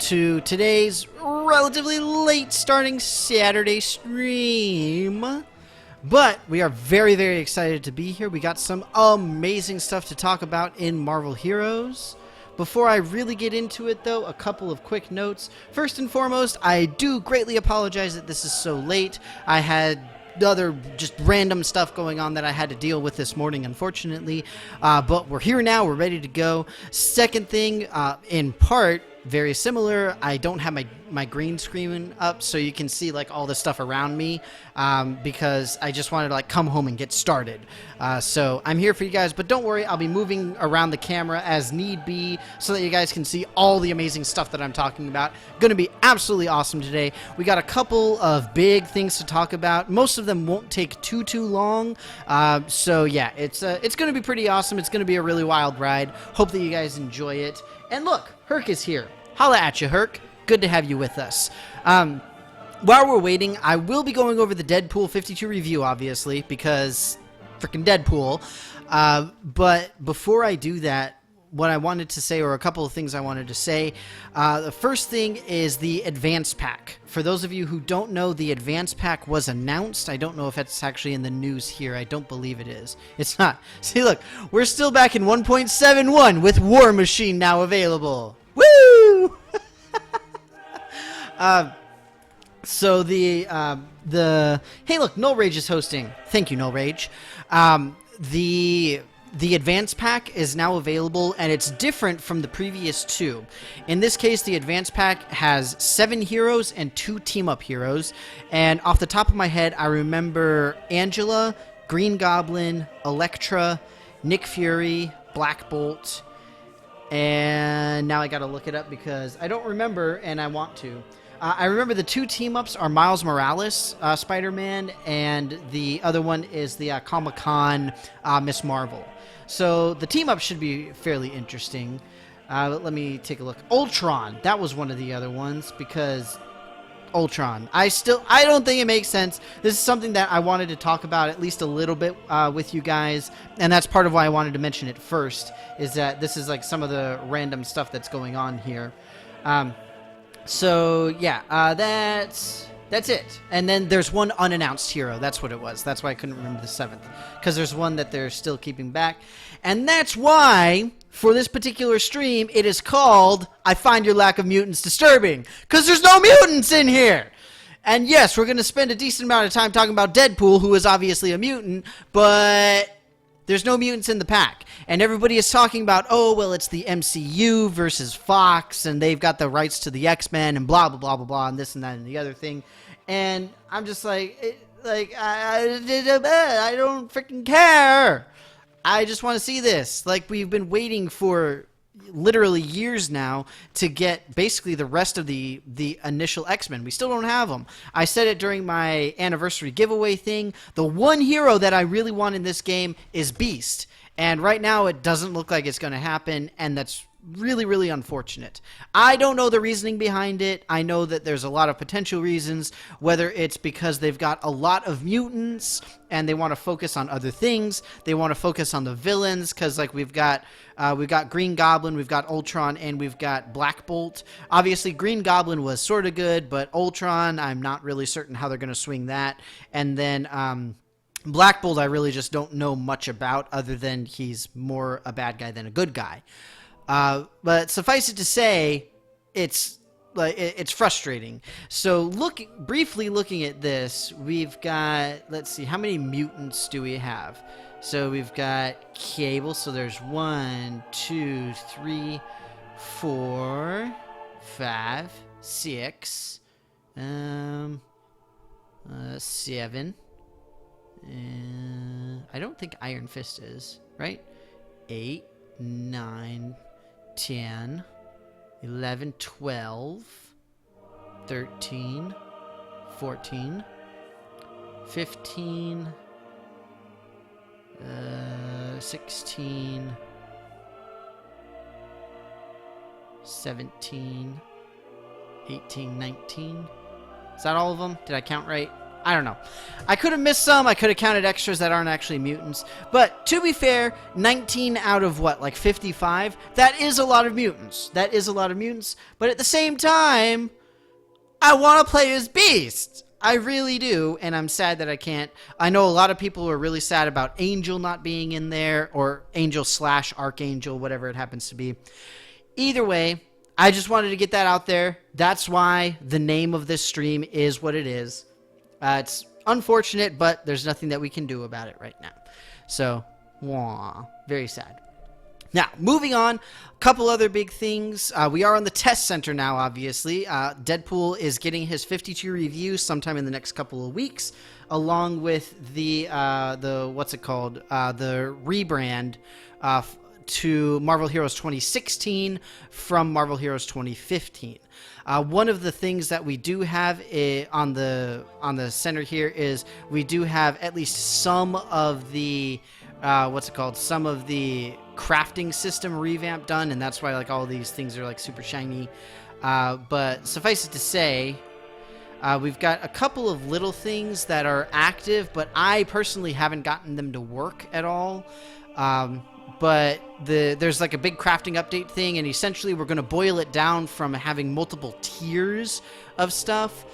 to today's relatively late starting Saturday stream. But we are very, very excited to be here. We got some amazing stuff to talk about in Marvel Heroes. Before I really get into it, though, a couple of quick notes. First and foremost, I do greatly apologize that this is so late. I had other just random stuff going on that I had to deal with this morning, unfortunately. But we're here now. We're ready to go. Second thing, in part, very similar, I don't have my green screen up so you can see like all the stuff around me, because I just wanted to like come home and get started. So I'm here for you guys, but don't worry, I'll be moving around the camera as need be so that you guys can see all the amazing stuff that I'm talking about. Going to be absolutely awesome today. We got a couple of big things to talk about. Most of them won't take too long. So yeah, it's going to be pretty awesome. It's going to be a really wild ride. Hope that you guys enjoy it. And look, Herc is here. Holla at you, Herc. Good to have you with us. While we're waiting, I will be going over the Deadpool 52 review, obviously, because freaking Deadpool. But before I do that, what I wanted to say, or a couple of things I wanted to say, the first thing is the Advance Pack. For those of you who don't know, the Advance Pack was announced. I don't know if it's actually in the news here. I don't believe it is. It's not. See, look, we're still back in 1.71 with War Machine now available. Woo! So the hey, look, Null Rage is hosting. Thank you, Null Rage. The Advance Pack is now available, and it's different from the previous two. In this case, the Advance Pack has 7 heroes and 2 team-up heroes. And off the top of my head, I remember Angela, Green Goblin, Elektra, Nick Fury, Black Bolt, and now I gotta look it up because I don't remember, and I want to. I remember the 2 team-ups are Miles Morales, Spider-Man, and the other one is the Comic-Con Miss Marvel. So the team-up should be fairly interesting. Let me take a look. Ultron, that was one of the other ones, because Ultron. I don't think it makes sense. This is something that I wanted to talk about at least a little bit with you guys, and that's part of why I wanted to mention it first, is that this is like some of the random stuff that's going on here. So yeah, that's it. And then there's one unannounced hero. That's what it was. That's why I couldn't remember the 7th, because there's one that they're still keeping back. And that's why, for this particular stream, it is called I Find Your Lack of Mutants Disturbing, because there's no mutants in here! And yes, we're going to spend a decent amount of time talking about Deadpool, who is obviously a mutant, but there's no mutants in the pack. And everybody is talking about, oh, well, it's the MCU versus Fox, and they've got the rights to the X-Men, and blah, blah, blah, blah, blah, and this and that and the other thing. And I'm just like, I don't freaking care. I just want to see this. Like, we've been waiting for literally years now to get basically the rest of the initial X-Men. We still don't have them. I said it during my anniversary giveaway thing. The one hero that I really want in this game is Beast. And right now it doesn't look like it's going to happen, and that's really, really unfortunate. I don't know the reasoning behind it. I know that there's a lot of potential reasons, whether it's because they've got a lot of mutants and they want to focus on other things. They want to focus on the villains, because like we've got Green Goblin, we've got Ultron, and we've got Black Bolt. Obviously, Green Goblin was sort of good, but Ultron, I'm not really certain how they're going to swing that. And then Black Bolt, I really just don't know much about, other than he's more a bad guy than a good guy. But suffice it to say, it's frustrating. So briefly looking at this, we've got, let's see, how many mutants do we have? So we've got Cable, so there's 1, 2, 3, 4, 5, 6, 7. I don't think Iron Fist is, right? 8, 9, 10, 11, 12, 13, 14, 15, 16, 17, 18, 19. Is that all of them? Did I count right? I don't know. I could have missed some. I could have counted extras that aren't actually mutants. But to be fair, 19 out of what, like 55? That is a lot of mutants. That is a lot of mutants. But at the same time, I want to play as Beast. I really do, and I'm sad that I can't. I know a lot of people are really sad about Angel not being in there, or Angel / Archangel, whatever it happens to be. Either way, I just wanted to get that out there. That's why the name of this stream is what it is. It's unfortunate, but there's nothing that we can do about it right now. So, very sad. Now, moving on, a couple other big things. We are on the test center now, obviously. Deadpool is getting his 52 reviews sometime in the next couple of weeks, along with the what's it called? The rebrand to Marvel Heroes 2016 from Marvel Heroes 2015. One of the things that we do have on the center here is we do have at least some of the some of the crafting system revamp done, and that's why like all these things are like super shiny. But suffice it to say, we've got a couple of little things that are active, but I personally haven't gotten them to work at all. But there's like a big crafting update thing, and essentially we're going to boil it down from having multiple tiers of stuff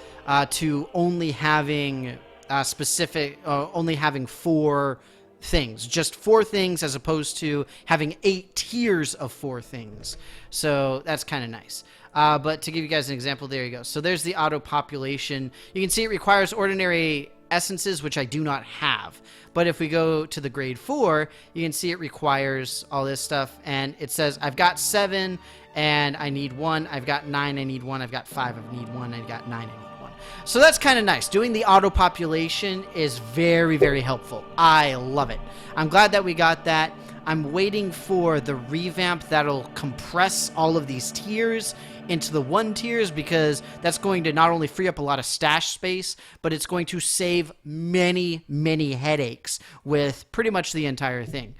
to only having only having 4 things, just 4 things, as opposed to having 8 tiers of 4 things. So that's kind of nice. But to give you guys an example, there you go. So there's the auto population. You can see it requires ordinary essences, which I do not have. But if we go to the grade 4, you can see it requires all this stuff, and it says I've got 7 and I need 1. I've got 9, I need 1. I've got 5, I need 1. I've got 9, I need 1. So that's kind of nice. Doing the auto population is very, very helpful. I love it. I'm glad that we got that. I'm waiting for the revamp that'll compress all of these tiers into the 1 tiers, because that's going to not only free up a lot of stash space, but it's going to save many, many headaches with pretty much the entire thing.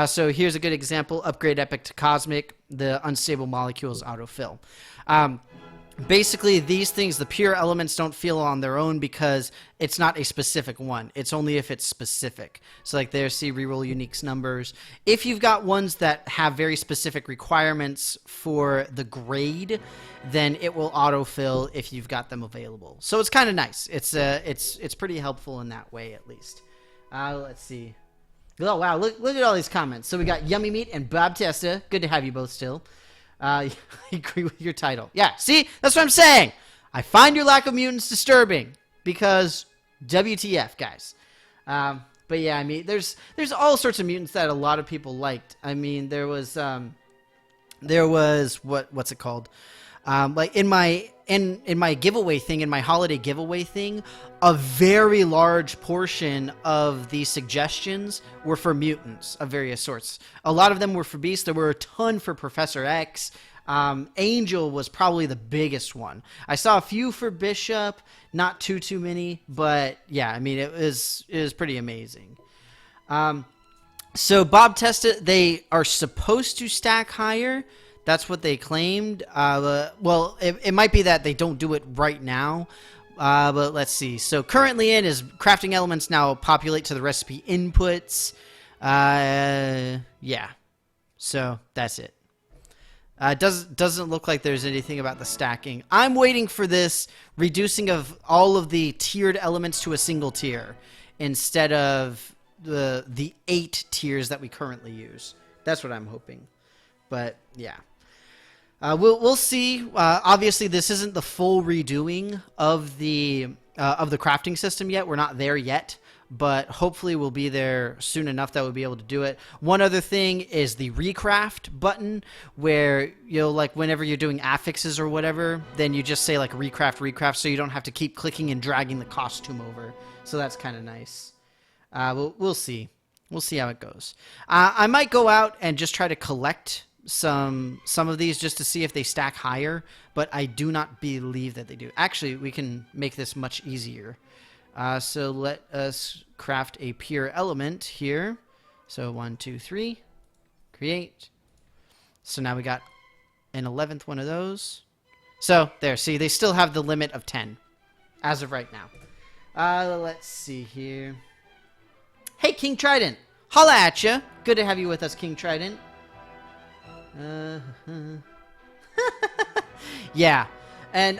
So here's a good example: upgrade epic to cosmic, the unstable molecules autofill. Basically, these things, the pure elements, don't feel on their own because it's not a specific one. It's only if it's specific. So like there, see reroll uniques numbers. If you've got ones that have very specific requirements for the grade, then it will autofill if you've got them available. So it's kind of nice. It's pretty helpful in that way, at least. Let's see. Oh wow, look at all these comments. So we got Yummy Meat and Bob Testa. Good to have you both still. I agree with your title. Yeah, see? That's what I'm saying. I find your lack of mutants disturbing because WTF, guys. But yeah, I mean, there's all sorts of mutants that a lot of people liked. I mean, there was what's it called? Like in my giveaway thing, in my holiday giveaway thing, a very large portion of the suggestions were for mutants of various sorts. A lot of them were for Beast. There were a ton for Professor X. Angel was probably the biggest one. I saw a few for Bishop, not too many, but yeah, I mean, it was pretty amazing. So Bob tested, they are supposed to stack higher. That's what they claimed. Well, it might be that they don't do it right now, but let's see. So currently in is crafting elements now populate to the recipe inputs. Yeah. So that's it. Doesn't look like there's anything about the stacking. I'm waiting for this reducing of all of the tiered elements to a single tier instead of the 8 tiers that we currently use. That's what I'm hoping. But yeah. We'll see. Obviously, this isn't the full redoing of the crafting system yet. We're not there yet, but hopefully we'll be there soon enough that we'll be able to do it. One other thing is the recraft button, where you'll, like, whenever you're doing affixes or whatever, then you just say like recraft, so you don't have to keep clicking and dragging the costume over. So that's kind of nice. We'll see. We'll see how it goes. I might go out and just try to collect some of these just to see if they stack higher, but I do not believe that they do. Actually, we can make this much easier. So let us craft a pure element here. So 1, 2, 3, create. So now we got an 11th one of those. So there, see, they still have the limit of 10 as of right now. Let's see here. Hey, King Trident. Holla at ya. Good to have you with us, King Trident. Yeah. And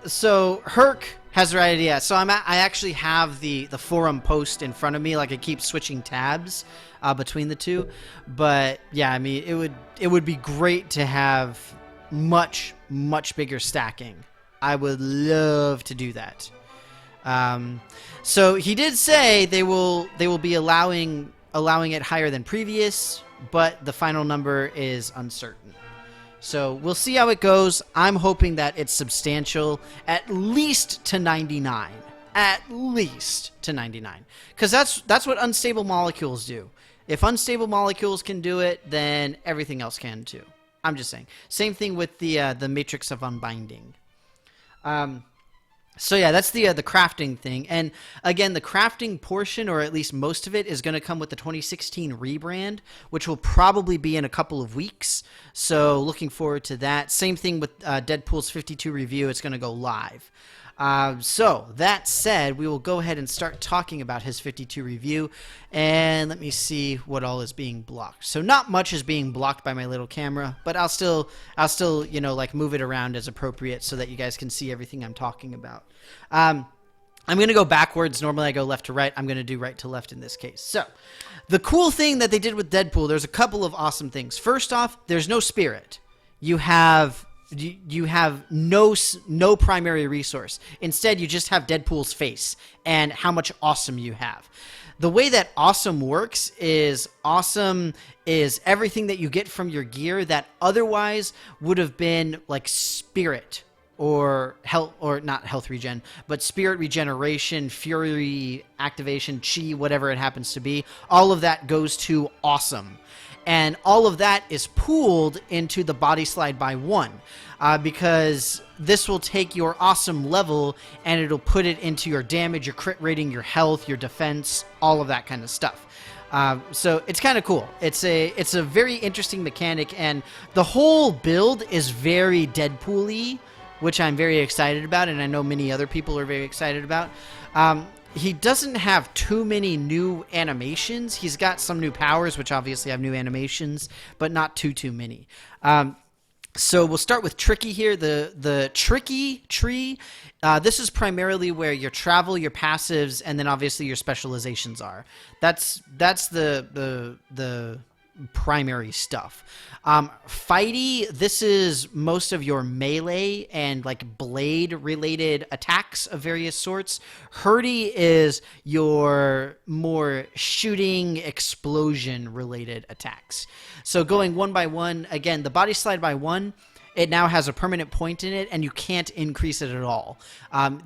so Herc has the right idea. So I actually have the forum post in front of me. Like I keep switching tabs between the two. But yeah, I mean, it would be great to have much bigger stacking. I would love to do that. So he did say they will be allowing it higher than previous, but the final number is uncertain. So we'll see how it goes. I'm hoping that it's substantial, at least to 99. At least to 99. Because that's what unstable molecules do. If unstable molecules can do it, then everything else can too. I'm just saying. Same thing with the matrix of unbinding. So yeah, that's the crafting thing. And again, the crafting portion, or at least most of it, is going to come with the 2016 rebrand, which will probably be in a couple of weeks. So looking forward to that. Same thing with Deadpool's 52 review. It's going to go live. So that said, we will go ahead and start talking about his 52 review, and let me see what all is being blocked. So not much is being blocked by my little camera, but I'll still, you know, like move it around as appropriate so that you guys can see everything I'm talking about. I'm going to go backwards. Normally I go left to right. I'm going to do right to left in this case. So the cool thing that they did with Deadpool, there's a couple of awesome things. First off, there's no spirit. You have no primary resource. Instead, you just have Deadpool's face and how much awesome you have. The way that awesome works is awesome is everything that you get from your gear that otherwise would have been like spirit or health, or not health regen, but spirit regeneration, fury activation, chi, whatever it happens to be. All of that goes to awesome. And all of that is pooled into the body slide by 1 because this will take your awesome level and it'll put it into your damage, your crit rating, your health, your defense, all of that kind of stuff. So it's kind of cool. It's a very interesting mechanic, and the whole build is very Deadpool-y, which I'm very excited about, and I know many other people are very excited about. He doesn't have too many new animations. He's got some new powers, which obviously have new animations, but not too many. So we'll start with Tricky here. The Tricky tree, this is primarily where your travel, your passives, and then obviously your specializations are. That's the primary stuff. Fighty, this is most of your melee and like blade related attacks of various sorts. Hurdy is your more shooting explosion related attacks. So going one by one, again, the body slide by 1, it now has a permanent point in it, and you can't increase it at all.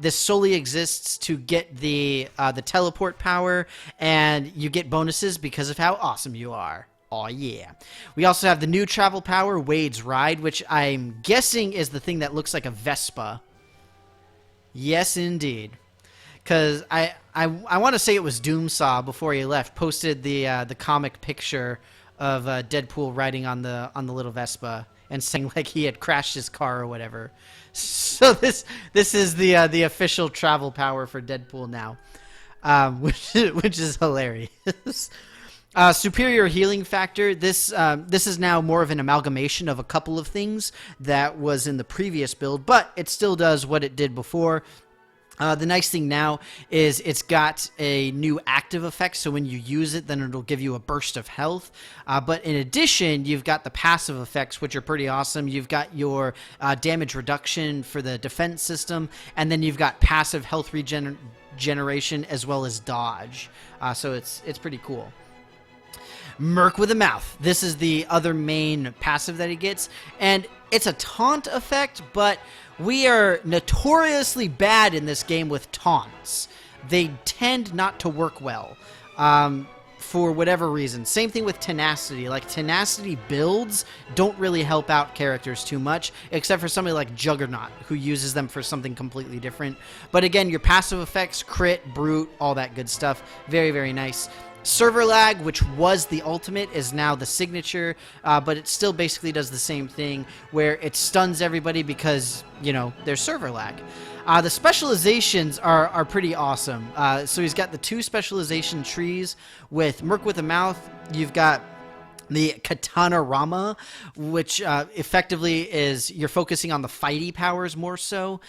This solely exists to get the teleport power, and you get bonuses because of how awesome you are. Oh yeah. We also have the new travel power, Wade's Ride, which I'm guessing is the thing that looks like a Vespa. Yes, indeed. Because I want to say it was Doomsaw before he left, posted the comic picture of Deadpool riding on the little Vespa and saying like he had crashed his car or whatever. So this is the official travel power for Deadpool now, which is hilarious. Superior healing factor. This is now more of an amalgamation of a couple of things that was in the previous build, but it still does what it did before. The nice thing now is it's got a new active effect, so when you use it, then it'll give you a burst of health. But in addition, you've got the passive effects, which are pretty awesome. You've got your damage reduction for the defense system, and then you've got passive health regeneration as well as dodge. So it's pretty cool. Merc with a Mouth. This is the other main passive that he gets, and it's a taunt effect, but we are notoriously bad in this game with taunts. They tend not to work well for whatever reason. Same thing with Tenacity. Like, Tenacity builds don't really help out characters too much, except for somebody like Juggernaut, who uses them for something completely different. But again, your passive effects, crit, brute, all that good stuff. Very, very nice. Server lag, which was the ultimate, is now the signature, but it still basically does the same thing where it stuns everybody because, there's server lag. The specializations are pretty awesome. So he's got the 2 specialization trees with Merc with a Mouth. You've got the Katana Rama, which effectively is you're focusing on the fighty powers more so,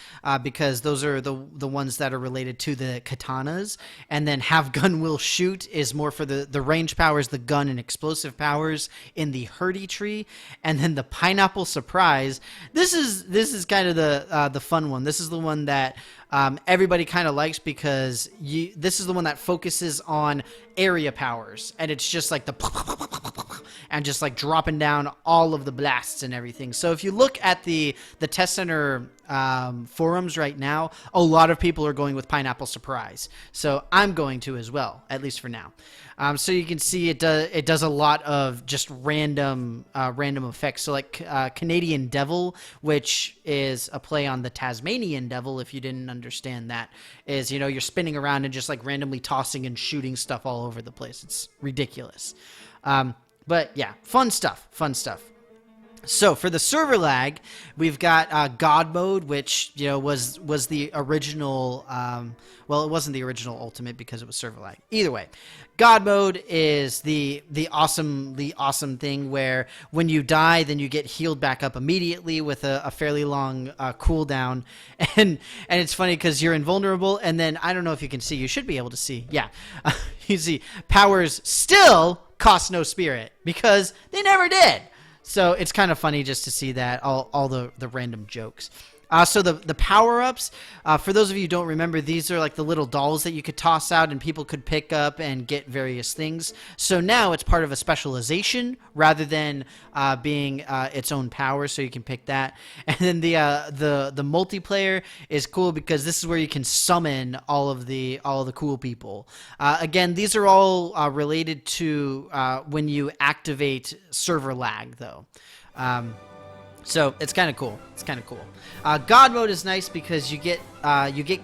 because those are the ones that are related to the katanas. And then Have Gun Will Shoot is more for the range powers, the gun and explosive powers in the Hurdy tree. And then the Pineapple Surprise. This is kind of the fun one. This is the one that everybody kind of likes because this is the one that focuses on area powers, and it's just like the and just like dropping down all of the blasts and everything. So if you look at the test center forums right now, a lot of people are going with Pineapple Surprise. So I'm going to as well, at least for now. So you can see it does a lot of just random effects. So like Canadian Devil, which is a play on the Tasmanian Devil, if you didn't understand that, is you're spinning around and just like randomly tossing and shooting stuff all over the place. It's ridiculous. But yeah, fun stuff. So for the server lag, we've got God mode, which was the original. Well, it wasn't the original Ultimate because it was server lag. Either way, God mode is the awesome thing where when you die, then you get healed back up immediately with a fairly long cooldown, and it's funny because you're invulnerable, and then I don't know if you can see. You should be able to see. Yeah, you see powers still cost no spirit because they never did. So it's kind of funny just to see that, all the random jokes. So the power-ups, for those of you who don't remember, these are like the little dolls that you could toss out and people could pick up and get various things. So now it's part of a specialization rather than being its own power, so you can pick that. And then the multiplayer is cool because this is where you can summon all of the cool people. Again, these are all related to when you activate server lag, though. So it's kind of cool. God mode is nice because you get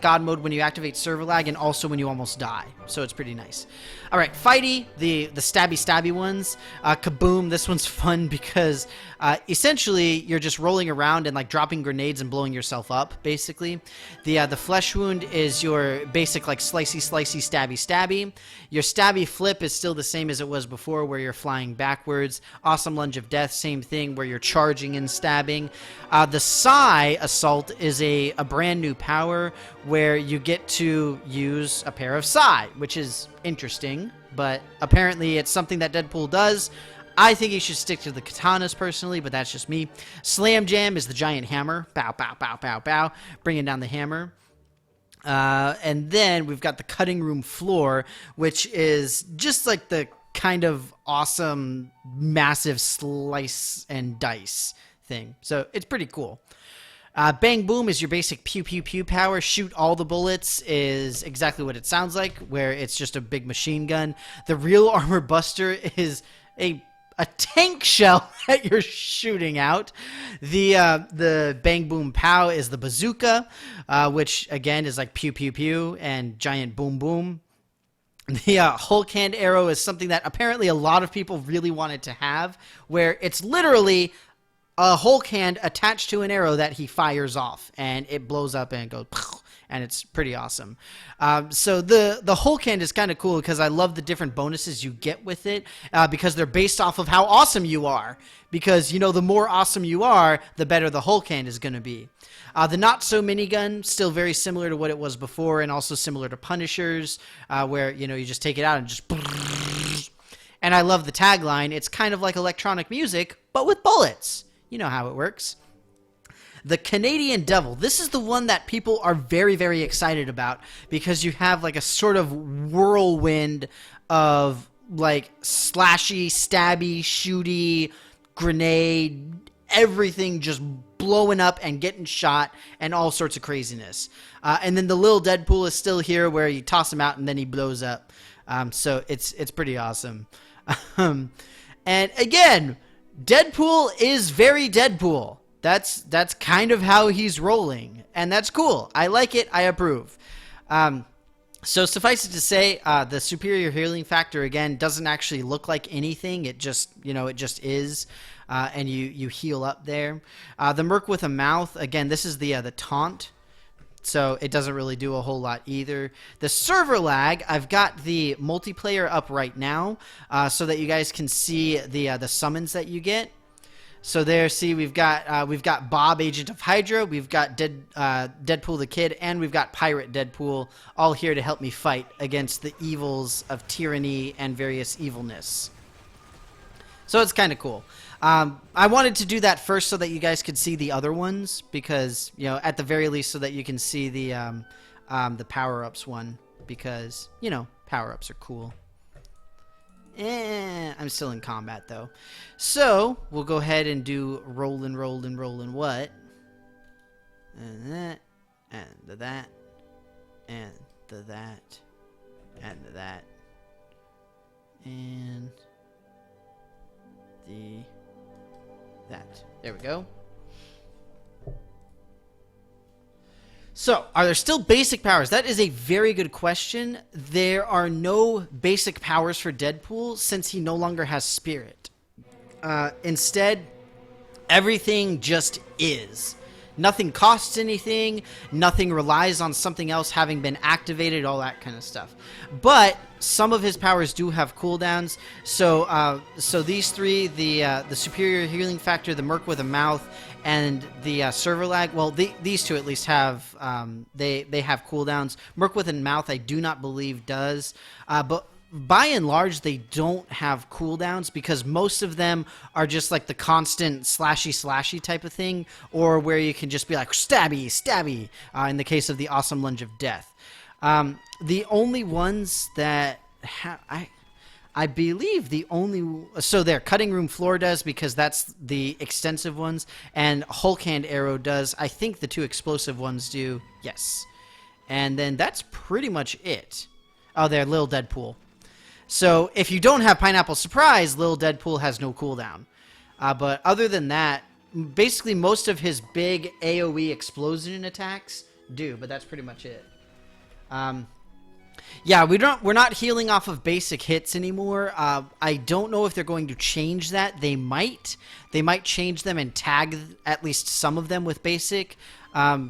God mode when you activate server lag and also when you almost die. So it's pretty nice. All right, Fighty, the stabby ones. Kaboom, this one's fun because essentially you're just rolling around and like dropping grenades and blowing yourself up, basically. The Flesh Wound is your basic like slicey, stabby. Your stabby flip is still the same as it was before where you're flying backwards. Awesome Lunge of Death, same thing where you're charging and stabbing. The Psy Assault is a brand new power where you get to use a pair of Psy, which is interesting, but apparently it's something that Deadpool does. I think he should stick to the katanas personally, but that's just me. Slam Jam is the giant hammer. Bow, bow, bow, bow, bow. Bringing down the hammer. And then we've got the cutting room floor, which is just like the kind of awesome, massive slice and dice thing. So it's pretty cool. Bang Boom is your basic pew pew pew power. Shoot all the bullets is exactly what it sounds like, where it's just a big machine gun. The Real Armor Buster is a tank shell that you're shooting out. The Bang Boom Pow is the bazooka, which again is like pew pew pew and giant boom boom. The Hulk hand arrow is something that apparently a lot of people really wanted to have, where it's literally a Hulk hand attached to an arrow that he fires off, and it blows up and it goes, and it's pretty awesome. So the Hulk hand is kind of cool because I love the different bonuses you get with it, because they're based off of how awesome you are. Because, the more awesome you are, the better the Hulk hand is going to be. The Not So Minigun, still very similar to what it was before, and also similar to Punishers, where, you just take it out and just... And I love the tagline. It's kind of like electronic music, but with bullets. You know how it works. The Canadian Devil. This is the one that people are very, very excited about because you have like a sort of whirlwind of like slashy, stabby, shooty, grenade, everything just blowing up and getting shot and all sorts of craziness. And then the little Deadpool is still here where you toss him out and then he blows up. So it's pretty awesome. And again, Deadpool is very Deadpool. That's kind of how he's rolling, and that's cool. I like it. I approve. So suffice it to say, the superior healing factor again doesn't actually look like anything. It just, it just is, and you heal up there. The Merc with a Mouth, again, this is the taunt, so it doesn't really do a whole lot either. The server lag, I've got the multiplayer up right now, so that you guys can see the summons that you get. So there, see, we've got Bob, Agent of Hydra, we've got Deadpool the Kid, and we've got Pirate Deadpool, all here to help me fight against the evils of tyranny and various evilness. So it's kind of cool. I wanted to do that first so that you guys could see the other ones, because, at the very least, so that you can see the power-ups one, because, power-ups are cool. I'm still in combat, though. So, we'll go ahead and do rollin' what? And that, and that, and that, and that, and that. There we go. So, are there still basic powers? That is a very good question. There are no basic powers for Deadpool since he no longer has spirit. Instead, everything just is. Nothing costs anything. Nothing relies on something else having been activated, all that kind of stuff. But some of his powers do have cooldowns. So these three, the superior healing factor, the Merc with a Mouth, and the server lag, well, these two at least have, they have cooldowns. Merc with a Mouth, I do not believe does, but by and large, they don't have cooldowns because most of them are just like the constant slashy type of thing, or where you can just be like stabby, in the case of the Awesome Lunge of Death. The only ones that I believe the only... So there, Cutting Room Floor does because that's the extensive ones, and Hulk Hand Arrow does. I think the two explosive ones do, yes. And then that's pretty much it. Oh, there, Lil Deadpool. So if you don't have Pineapple Surprise, Lil Deadpool has no cooldown. But other than that, basically most of his big AoE explosion attacks do, but that's pretty much it. Yeah, we're not healing off of basic hits anymore. I don't know if they're going to change that. They might change them and tag at least some of them with basic.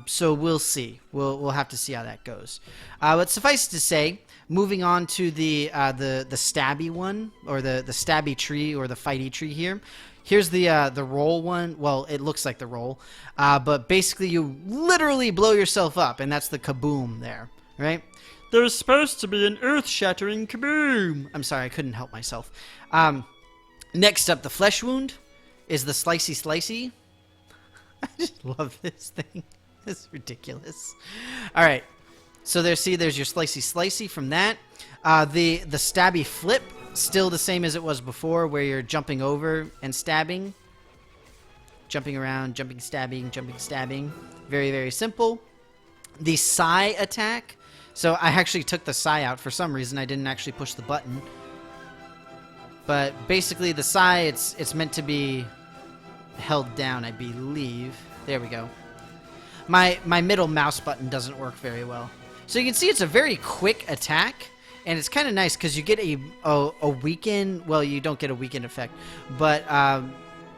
So we'll see. We'll have to see how that goes. But suffice to say, moving on to the stabby one, or the stabby tree, or the fighty tree here. Here's the roll one. Well, it looks like the roll, but basically you literally blow yourself up, and that's the kaboom there, right? There's supposed to be an earth-shattering kaboom. I'm sorry, I couldn't help myself. Next up, the flesh wound is the slicey. I just love this thing. It's ridiculous. All right. So there's your slicey from that. The stabby flip, still the same as it was before, where you're jumping over and stabbing. Jumping around, jumping, stabbing. Very, very simple. The sigh attack. So I actually took the sigh out. For some reason, I didn't actually push the button. But basically, the sigh, it's meant to be held down, I believe. There we go. My middle mouse button doesn't work very well. So you can see it's a very quick attack, and it's kind of nice because you get a weaken. Well, you don't get a weaken effect, but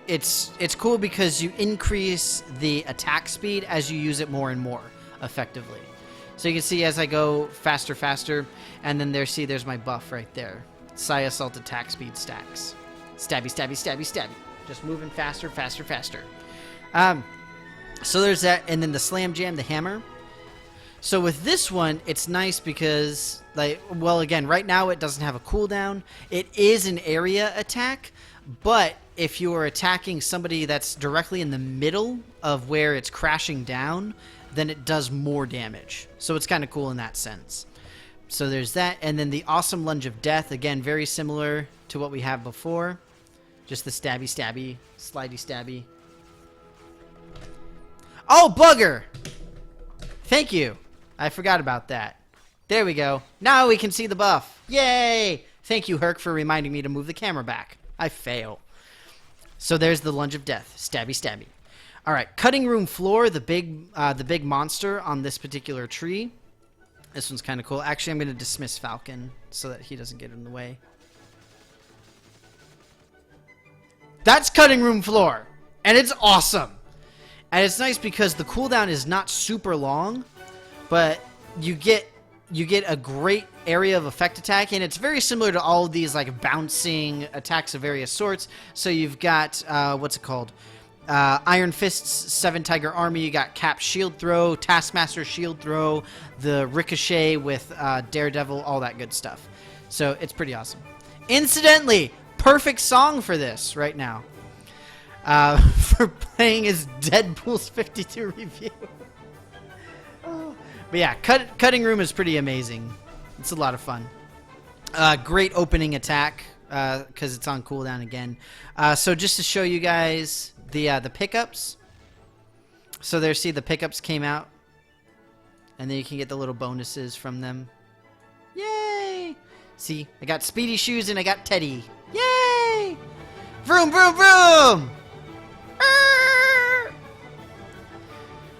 it's cool because you increase the attack speed as you use it more and more effectively. So you can see as I go faster, and then there's my buff right there. Psy Assault attack speed stacks. Stabby. Just moving faster. So there's that, and then the Slam Jam, the hammer. So with this one, it's nice because, again, right now it doesn't have a cooldown. It is an area attack, but if you are attacking somebody that's directly in the middle of where it's crashing down, then it does more damage. So it's kind of cool in that sense. So there's that, and then the Awesome Lunge of Death, again, very similar to what we have before. Just the slidey stabby. Oh, bugger! Thank you. I forgot about that. There we go. Now we can see the buff. Yay! Thank you, Herc, for reminding me to move the camera back. I fail. So there's the Lunge of Death. Stabby. All right, Cutting Room Floor, the big monster on this particular tree. This one's kind of cool. Actually, I'm going to dismiss Falcon so that he doesn't get in the way. That's cutting room floor, and it's awesome. And it's nice because the cooldown is not super long, but you get a great area of effect attack, and it's very similar to all of these like bouncing attacks of various sorts. So you've got what's it called? Iron Fist's 7 Tiger Army. You got Cap's Shield Throw, Taskmaster Shield Throw, the Ricochet with Daredevil, all that good stuff. So it's pretty awesome. Incidentally, perfect song for this right now. For playing as Deadpool's 52 review. But yeah, Cutting Room is pretty amazing. It's a lot of fun. Great opening attack because it's on cooldown again. So just to show you guys the pickups. So there, see the pickups came out. And then you can get the little bonuses from them. Yay! See, I got Speedy Shoes and I got Teddy. Yay! Vroom, vroom, vroom!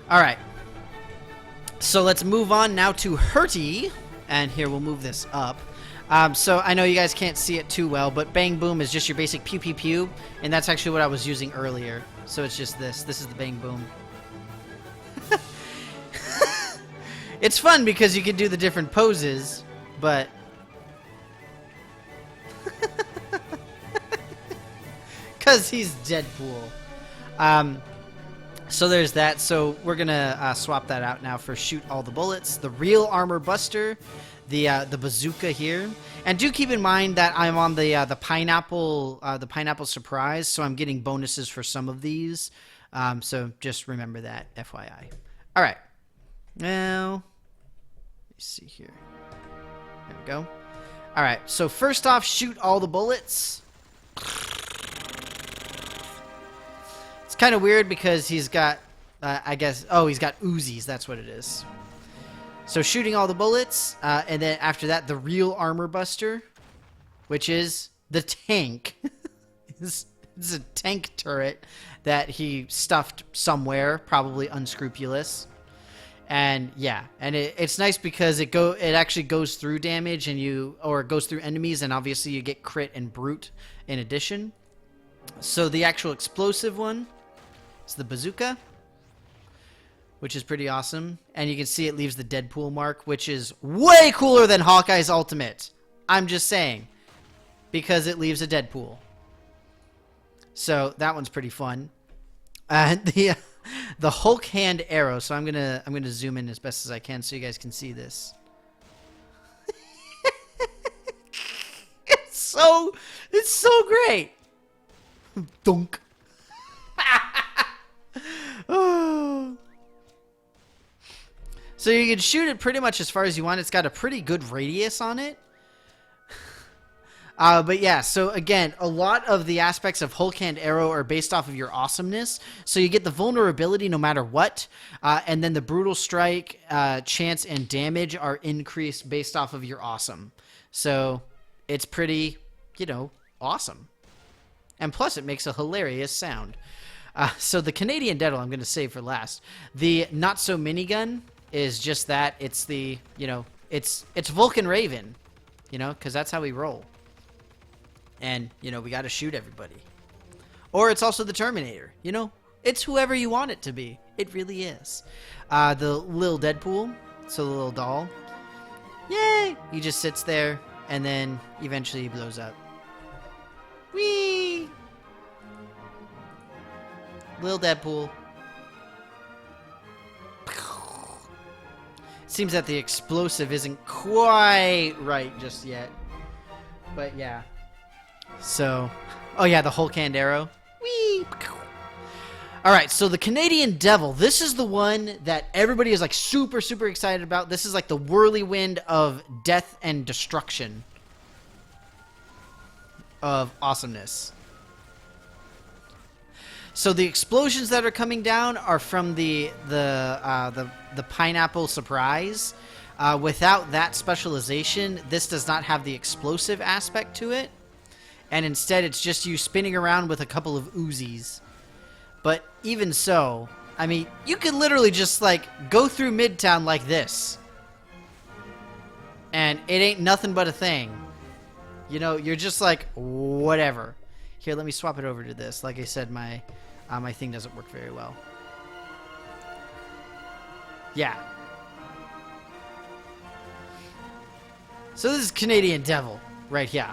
Alright. So let's move on now to Hurty. And here, we'll move this up. So I know you guys can't see it too well, but Bang Boom is just your basic pew pew pew. And that's actually what I was using earlier. So it's just this. This is the Bang Boom. It's fun because you can do the different poses, but... Because he's Deadpool. So there's that. So we're going to swap that out now for Shoot All the Bullets. The Real Armor Buster. The bazooka here. And do keep in mind that I'm on the pineapple surprise, so I'm getting bonuses for some of these. So just remember that, FYI. All right. Now, let's see here. There we go. All right. So first off, Shoot All the Bullets. It's kind of weird because he's got, I guess, oh, he's got Uzis. That's what it is. So shooting all the bullets, and then after that, the Real Armor Buster, which is the tank. It's a tank turret that he stuffed somewhere, probably unscrupulous. And yeah, and it's nice because it actually goes through damage or it goes through enemies, and obviously you get crit and brute in addition. So the actual explosive one is the bazooka, which is pretty awesome. And you can see it leaves the Deadpool mark, which is way cooler than Hawkeye's ultimate. I'm just saying, because it leaves a Deadpool. So that one's pretty fun. The Hulk hand arrow. So I'm gonna zoom in as best as I can so you guys can see this. It's so great. Dunk. Oh. So you can shoot it pretty much as far as you want. It's got a pretty good radius on it. But yeah, so again, a lot of the aspects of Hulk Hand Arrow are based off of your awesomeness. So you get the vulnerability no matter what. And then the Brutal Strike, chance, and damage are increased based off of your awesome. So it's pretty, awesome. And plus it makes a hilarious sound. So the Canadian Devil I'm going to save for last. The Not So Minigun is just that. It's the, it's Vulcan Raven, because that's how we roll. And, we got to shoot everybody. Or it's also the Terminator, It's whoever you want it to be. It really is. The little Deadpool, so the little doll. Yay! He just sits there, and then eventually he blows up. Whee! Little Deadpool. Seems that the explosive isn't quite right just yet. But yeah. So, oh yeah, the Hulk Hand Arrow. Whee! Alright, so the Canadian Devil. This is the one that everybody is like super, super excited about. This is like the whirlwind of death and destruction. Of awesomeness. So the explosions that are coming down are from the pineapple surprise. Without that specialization, this does not have the explosive aspect to it. And instead, it's just you spinning around with a couple of Uzis. But even so, I mean, you can literally just, go through Midtown like this. and it ain't nothing but a thing. You know, you're just like, whatever. Here, let me swap it over to this. Like I said, my thing doesn't work very well. Yeah. So this is Canadian Devil right here.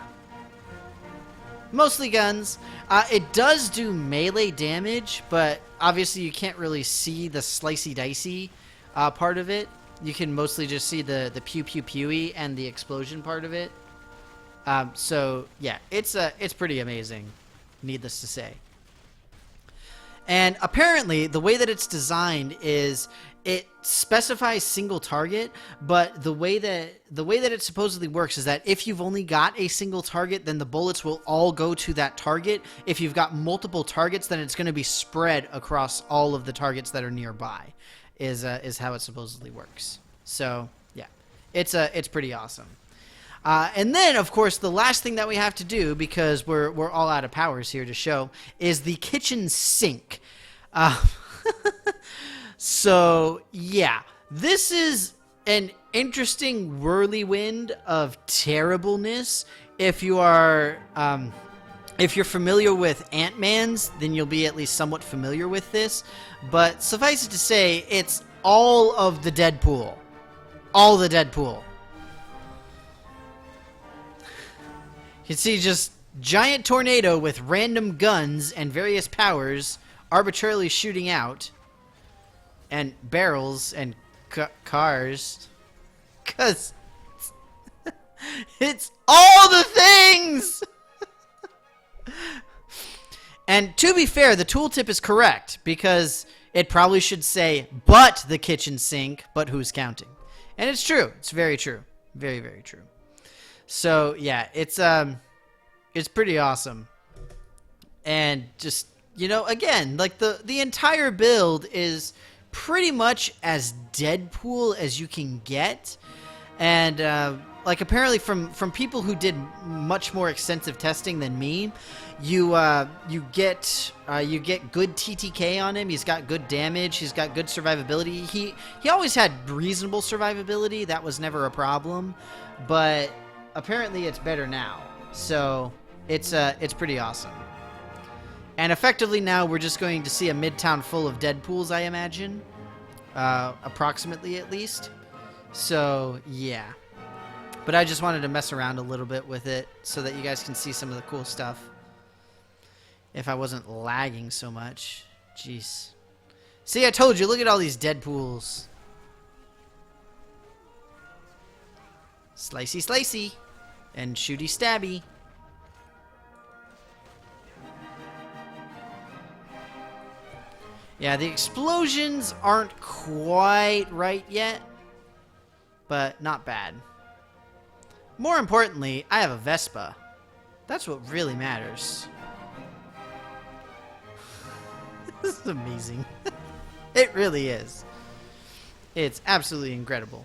Mostly guns. It does do melee damage, but obviously you can't really see the slicey dicey part of it. You can mostly just see the pew pew pewy and the explosion part of it. So yeah, it's pretty amazing, needless to say. And apparently the way that it's designed is it specifies single target, but the way that it supposedly works is that if you've only got a single target, then the bullets will all go to that target. If you've got multiple targets, then it's going to be spread across all of the targets that are nearby. Is how it supposedly works. So yeah, it's pretty awesome. And then, of course, the last thing that we have to do, because we're all out of powers here to show, is the kitchen sink. So, yeah, this is an interesting whirlwind of terribleness. If you're familiar with Ant-Man's, then you'll be at least somewhat familiar with this. But suffice it to say, it's all of the Deadpool. All the Deadpool. You can see just giant tornado with random guns and various powers arbitrarily shooting out. And barrels and cars. 'Cause it's all the things! And to be fair, the tooltip is correct, because it probably should say, but the kitchen sink, but who's counting? And it's true. It's very true. Very, very true. So, yeah, it's pretty awesome. And just, you know, again, like the entire build is pretty much as Deadpool as you can get. And like apparently from people who did much more extensive testing than me, you get good TTK on him. He's got good damage. He's got good survivability. He always had reasonable survivability. That was never a problem, but apparently it's better now. So it's pretty awesome. And effectively now we're just going to see a midtown full of Deadpools, I imagine. Approximately, at least. So, yeah. But I just wanted to mess around a little bit with it so that you guys can see some of the cool stuff. If I wasn't lagging so much. Jeez. See, I told you, look at all these Deadpools. Slicey, slicey. And shooty, stabby. Yeah, the explosions aren't quite right yet, but not bad. More importantly, I have a Vespa. That's what really matters. This is amazing. It really is. It's absolutely incredible.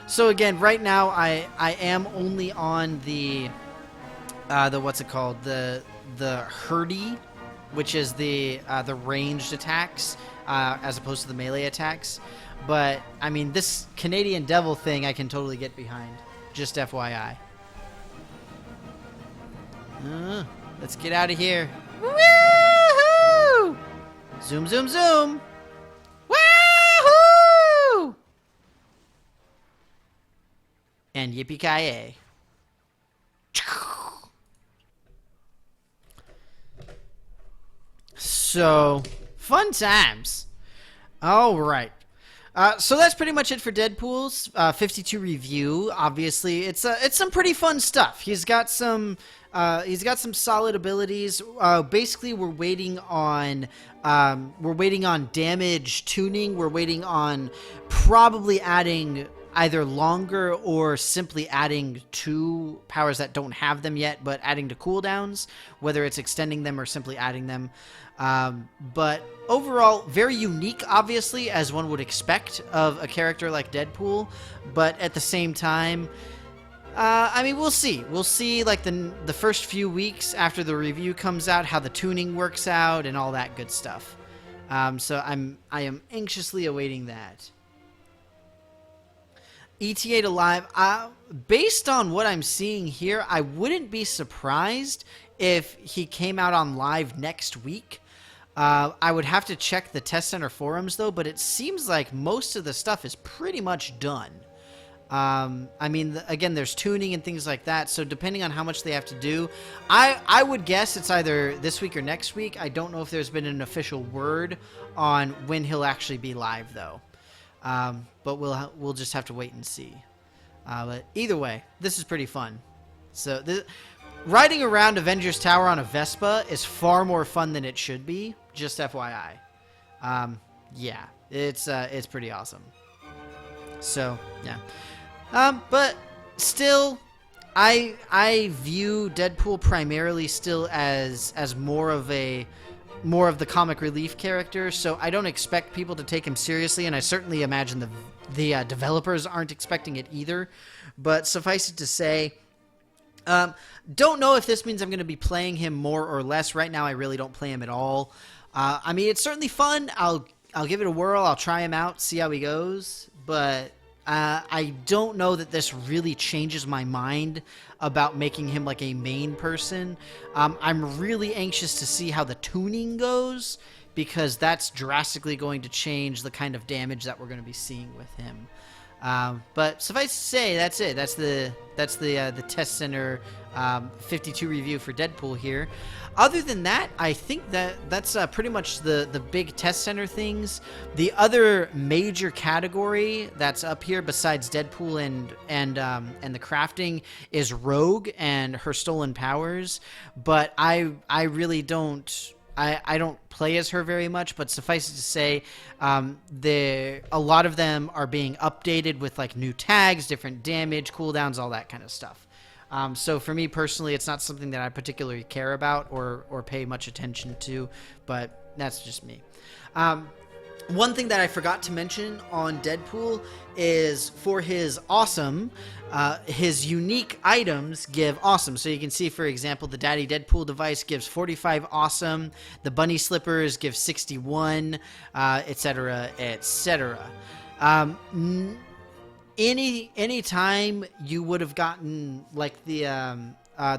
So again, right now I am only on the what's it called, the Hurdy, which is the ranged attacks as opposed to the melee attacks. But I mean, this Canadian Devil thing I can totally get behind. Just FYI. Let's get out of here. Woohoo! Zoom, zoom, zoom. Woohoo! And yippee-ki-yay. So, fun times. All right. So that's pretty much it for Deadpool's 52 review. Obviously, it's some pretty fun stuff. He's got some solid abilities. Basically, we're waiting on damage tuning. We're waiting on probably adding either longer or simply adding two powers that don't have them yet, but adding to cooldowns, whether it's extending them or simply adding them. But overall, very unique, obviously, as one would expect of a character like Deadpool, but at the same time, I mean, we'll see. We'll see, like, the first few weeks after the review comes out, how the tuning works out and all that good stuff. So I am anxiously awaiting that. ETA to live. Based on what I'm seeing here, I wouldn't be surprised if he came out on live next week. I would have to check the test center forums, though, but it seems like most of the stuff is pretty much done. I mean, again, there's tuning and things like that, so depending on how much they have to do, I would guess it's either this week or next week. I don't know if there's been an official word on when he'll actually be live, though. But we'll just have to wait and see. But either way, this is pretty fun. So riding around Avengers Tower on a Vespa is far more fun than it should be. Just FYI. Yeah, it's pretty awesome. So yeah. But still, I view Deadpool primarily still as more of the comic relief character, so I don't expect people to take him seriously, and I certainly imagine the developers aren't expecting it either. But suffice it to say, don't know if this means I'm going to be playing him more or less. Right now, I really don't play him at all. I mean, it's certainly fun. I'll give it a whirl. I'll try him out, see how he goes. But I don't know that this really changes my mind about making him like a main person. I'm really anxious to see how the tuning goes, because that's drastically going to change the kind of damage that we're going to be seeing with him. But suffice to say, that's it. That's the test center 52 review for Deadpool here. Other than that, I think that's pretty much the big test center things. The other major category that's up here besides Deadpool and the crafting is Rogue and her stolen powers. But I really don't. I don't play as her very much, but suffice it to say, a lot of them are being updated with like new tags, different damage, cooldowns, all that kind of stuff. So for me personally, it's not something that I particularly care about or pay much attention to, but that's just me. One thing that I forgot to mention on Deadpool is for his awesome, his unique items give awesome. So you can see, for example, the Daddy Deadpool device gives 45 awesome, the bunny slippers give 61, etc., etc. Any time you would have gotten like the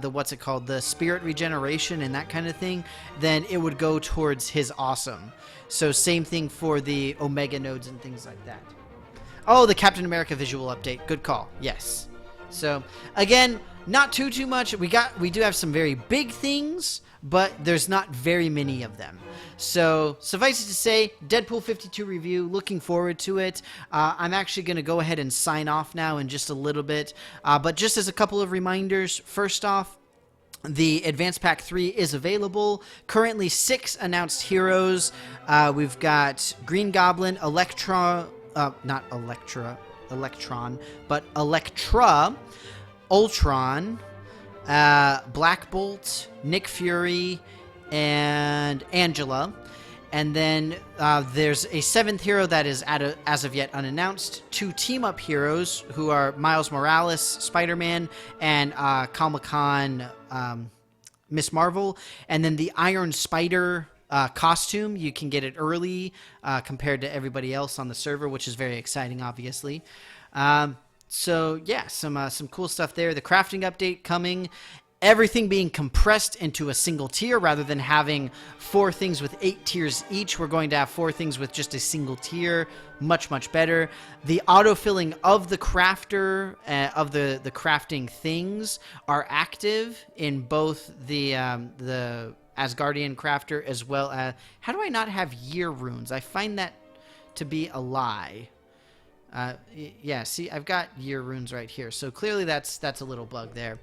what's it called, the spirit regeneration and that kind of thing, then it would go towards his awesome. So same thing for the Omega nodes and things like that. Oh, the Captain America visual update. Good call. Yes. So again, not too much. We do have some very big things, but there's not very many of them. So suffice it to say, Deadpool 52 review, looking forward to it. I'm actually going to go ahead and sign off now in just a little bit. But just as a couple of reminders, first off, the Advanced Pack 3 is available. Currently 6 announced heroes. We've got Green Goblin, Electron, but Electra, Ultron, Black Bolt, Nick Fury, and Angela. And then there's a 7th hero that is as of yet unannounced. 2 team-up heroes who are Miles Morales, Spider-Man, and Kamala Khan, Miss Marvel. And then the Iron Spider costume, you can get it early compared to everybody else on the server, which is very exciting, obviously. So yeah, some cool stuff there. The crafting update coming. Everything being compressed into a single tier rather than having 4 things with 8 tiers each. We're going to have 4 things with just a single tier. Much better. The autofilling of the crafter, of the crafting things, are active in both the Asgardian crafter as well as... How do I not have year runes? I find that to be a lie. Yeah, see, I've got year runes right here. So clearly that's a little bug there.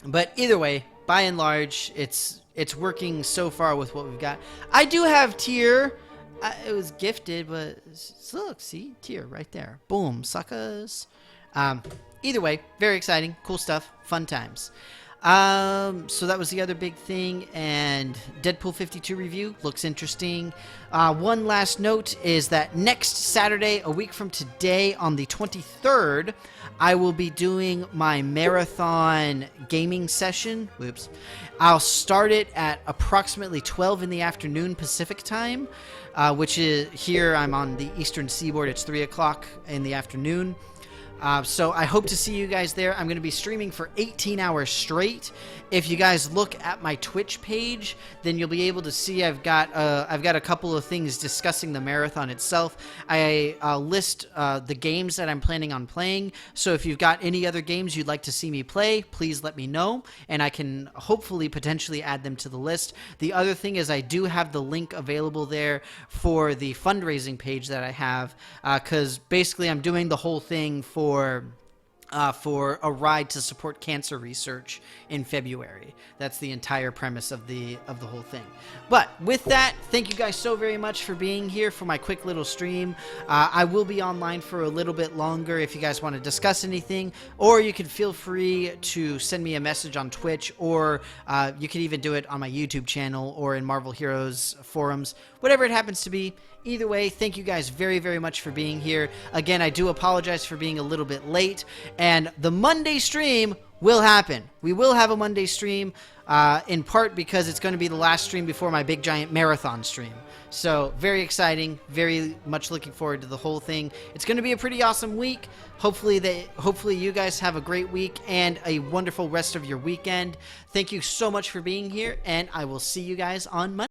But either way, by and large, it's working so far with what we've got. I do have tier. It was gifted, but look, see, tier right there. Boom, suckers. Either way, very exciting, cool stuff, fun times. So that was the other big thing, and Deadpool 52 review looks interesting. One last note is that next Saturday, a week from today, on the 23rd, I will be doing my marathon gaming session. Whoops. I'll start it at approximately 12 in the afternoon Pacific time, which is here. I'm on the Eastern Seaboard. It's 3 o'clock in the afternoon. So I hope to see you guys there. I'm going to be streaming for 18 hours straight. If you guys look at my Twitch page, then you'll be able to see I've got a couple of things discussing the marathon itself. I list the games that I'm planning on playing. So if you've got any other games you'd like to see me play, please let me know, and I can hopefully potentially add them to the list. The other thing is I do have the link available there for the fundraising page that I have, because basically I'm doing the whole thing for a ride to support cancer research in February. That's the entire premise of the whole thing. But with that, thank you guys so very much for being here for my quick little stream. I will be online for a little bit longer if you guys want to discuss anything, or you can feel free to send me a message on Twitch, or you can even do it on my YouTube channel or in Marvel Heroes forums, whatever it happens to be. Either way, thank you guys very, very much for being here. Again, I do apologize for being a little bit late, and the Monday stream will happen. We will have a Monday stream, in part because it's going to be the last stream before my big giant marathon stream. So, very exciting, very much looking forward to the whole thing. It's going to be a pretty awesome week. Hopefully you guys have a great week and a wonderful rest of your weekend. Thank you so much for being here, and I will see you guys on Monday.